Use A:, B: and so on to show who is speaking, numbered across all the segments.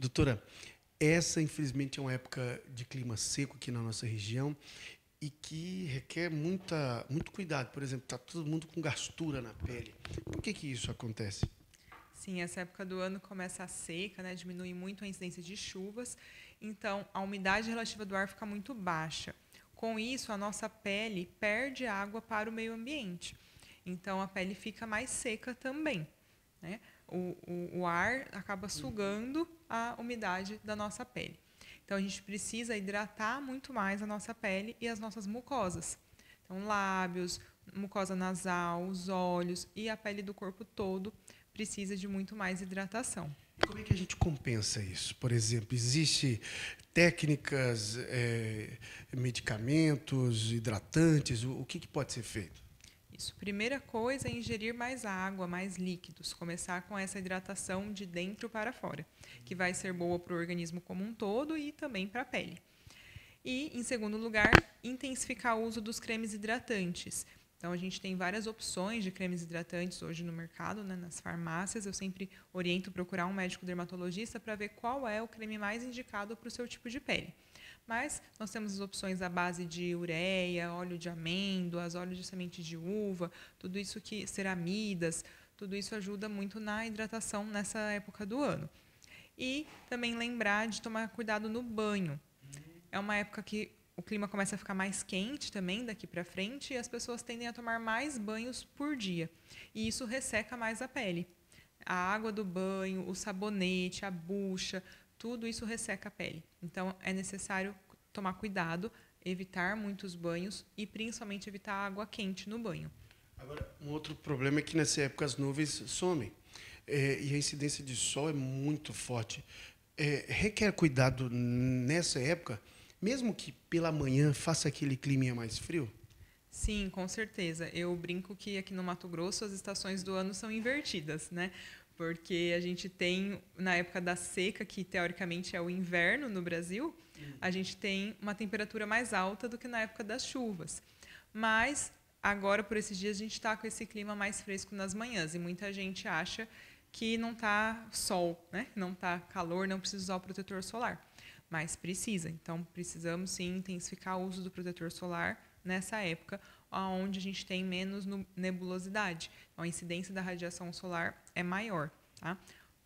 A: Doutora, essa infelizmente é uma época de clima seco aqui na nossa região e que requer muito cuidado. Por exemplo, está todo mundo com gastura na pele. Por que isso acontece?
B: Sim, essa época do ano começa a seca, né? Diminui muito a incidência de chuvas, então a umidade relativa do ar fica muito baixa. Com isso, a nossa pele perde água para o meio ambiente. Então a pele fica mais seca também, né? O ar acaba sugando a umidade da nossa pele. Então a gente precisa hidratar muito mais a nossa pele e as nossas mucosas. Então, lábios, mucosa nasal, os olhos e a pele do corpo todo precisa de muito mais hidratação.
A: E como é que a gente compensa isso? Por exemplo, existe técnicas, medicamentos, hidratantes? O que pode ser feito?
B: Isso. Primeira coisa é ingerir mais água, mais líquidos. Começar com essa hidratação de dentro para fora, que vai ser boa para o organismo como um todo e também para a pele. E, em segundo lugar, intensificar o uso dos cremes hidratantes. Então, a gente tem várias opções de cremes hidratantes hoje no mercado, né, nas farmácias. Eu sempre oriento procurar um médico dermatologista para ver qual é o creme mais indicado para o seu tipo de pele. Mas nós temos as opções à base de ureia, óleo de amêndoas, óleo de semente de uva, tudo isso que ceramidas, tudo isso ajuda muito na hidratação nessa época do ano. E também lembrar de tomar cuidado no banho. É uma época que o clima começa a ficar mais quente também daqui para frente e as pessoas tendem a tomar mais banhos por dia. E isso resseca mais a pele. A água do banho, o sabonete, a bucha, tudo isso resseca a pele. Então é necessário tomar cuidado, evitar muitos banhos e principalmente evitar água quente no banho.
A: Agora, um outro problema é que nessa época as nuvens somem. E a incidência de sol é muito forte. Requer cuidado nessa época, mesmo que pela manhã faça aquele clima mais frio?
B: Sim, com certeza. Eu brinco que aqui no Mato Grosso as estações do ano são invertidas, né? Porque a gente tem, na época da seca, que teoricamente é o inverno no Brasil, a gente tem uma temperatura mais alta do que na época das chuvas. Mas agora, por esses dias, a gente está com esse clima mais fresco nas manhãs e muita gente acha que não está sol, né? Não está calor, não precisa usar o protetor solar. Mas precisa. Então, precisamos sim intensificar o uso do protetor solar nessa época, onde a gente tem menos nebulosidade. Então, a incidência da radiação solar é maior. Tá?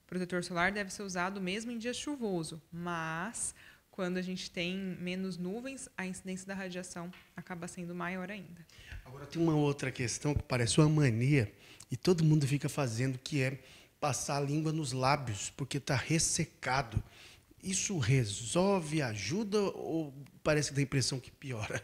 B: O protetor solar deve ser usado mesmo em dia chuvoso, mas quando a gente tem menos nuvens, a incidência da radiação acaba sendo maior ainda.
A: Agora tem uma outra questão que parece uma mania e todo mundo fica fazendo, que é passar a língua nos lábios porque está ressecado. Isso resolve, ajuda ou parece que dá a impressão que piora?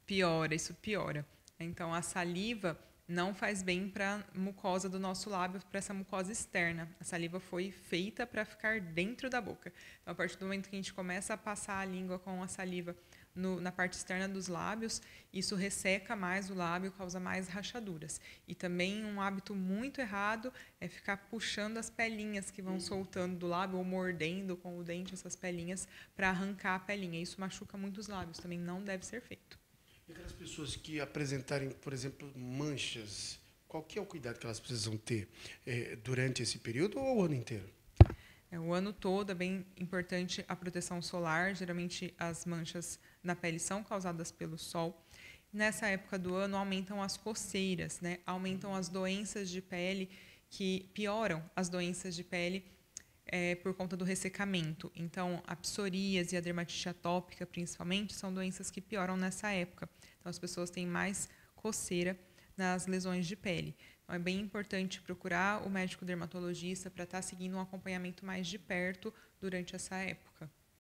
B: Piora, isso piora. Então, a saliva não faz bem para a mucosa do nosso lábio, para essa mucosa externa. A saliva foi feita para ficar dentro da boca. Então, a partir do momento que a gente começa a passar a língua com a saliva na parte externa dos lábios, isso resseca mais o lábio, causa mais rachaduras. E também um hábito muito errado é ficar puxando as pelinhas que vão soltando do lábio ou mordendo com o dente essas pelinhas para arrancar a pelinha. Isso machuca muito os lábios, também não deve ser feito.
A: E aquelas pessoas que apresentarem, por exemplo, manchas, qual que é o cuidado que elas precisam ter durante esse período ou o ano inteiro?
B: O ano todo é bem importante a proteção solar. Geralmente as manchas na pele são causadas pelo sol. Nessa época do ano aumentam as coceiras, né? Aumentam as doenças de pele, que pioram as doenças de pele por conta do ressecamento. Então, a psoríase e a dermatite atópica, principalmente, são doenças que pioram nessa época. Então, as pessoas têm mais coceira nas lesões de pele. Então, é bem importante procurar o médico dermatologista para estar seguindo um acompanhamento mais de perto durante essa época.